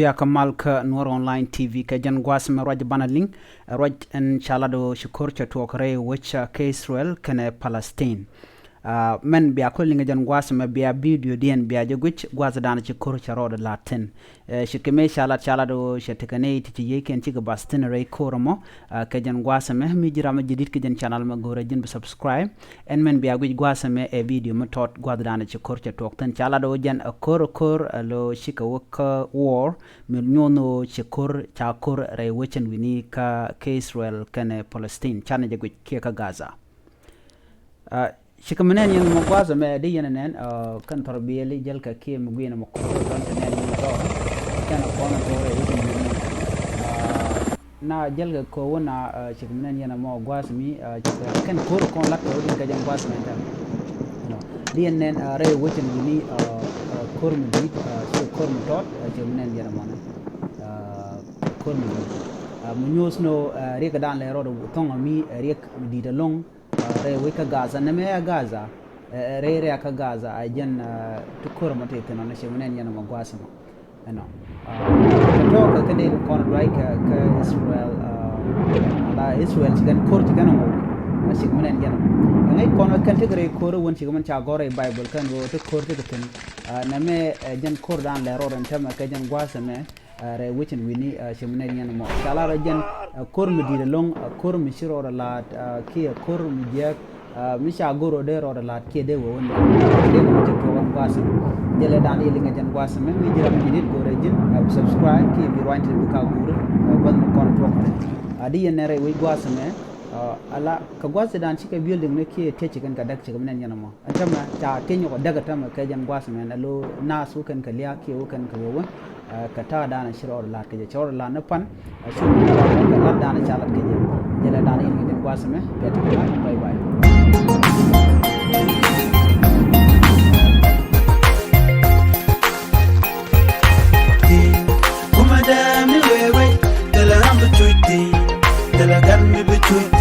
بيا كمال كنور أونلاين تي في كجن قاسم رج بانلين رج إن شاء الله دو شكر تتوقعي وش كإسرائيل كن فلسطين من بيا كل نجن قاسم بيا فيديو دين بيا جوج قاس دانا شكر شرود لاتن شكمي شاء الله دو شتكني تيجي كن تيجي باستن ري كورمو كجن قاسم ميجرا مجديد كجن channel مغورجين بسبسكرايب إن من بيا جوج قاسم فيديو متوت قاس دانا شكر تتوقعن شاء الله دو جن كور لو شك وك war milyono chakur rai wacin wini ka Israel kane Palestine chana jagu ka Gaza shikamenen yan magwaza me di yanen kan tarbiyali jalka ke mugwina makko kan tanen do kana kona tore wacin na jalga ko wana shikamenen yana mo gwasmi kan kor kon lat ko ka jan gwasmi ta di yanen rai wacin wini kormi dit kormi tot jemnen yana mana kormi munyos no reka dan le rodo tonga mi rek di da long re weka Gaza na me Gaza re ka Gaza ajen to korma te teno na jemnen yana magwasma no to ka kade kon right ka Israel ala Israel sigan korti kana mo asik menen yana ngai kono kan te gre koro won ci man cha gore bible kan wo te korte te kan na me jan kor dan le roren tama ka jan gwasa me re wicin wini ci menen yana mo kala ra jan kor mi di long kor mi shiro la ki kor mi je mi cha goro de ro la ki de wo wonde de mo ci to wan gwasa jele dan yi nga jan gwasa me mi jira mi dit gore jin subscribe ki bi wante bu ka guru ban kon to adi yene re wi gwasa me ala ka gwasa dan cika building ne ke te cikin ka dak cikin nan yana ma antama ta tenyo ko daga tama ka jan gwasa men alo na su kan ka liya ke wukan ka wowa ka ta da na shiro la ka je chor la na pan su ka la da na chalat ke je jela da na yin gwasa me be ta bye bye kuma da mi wewe dala rambu tuiti dala gan mi bi tuiti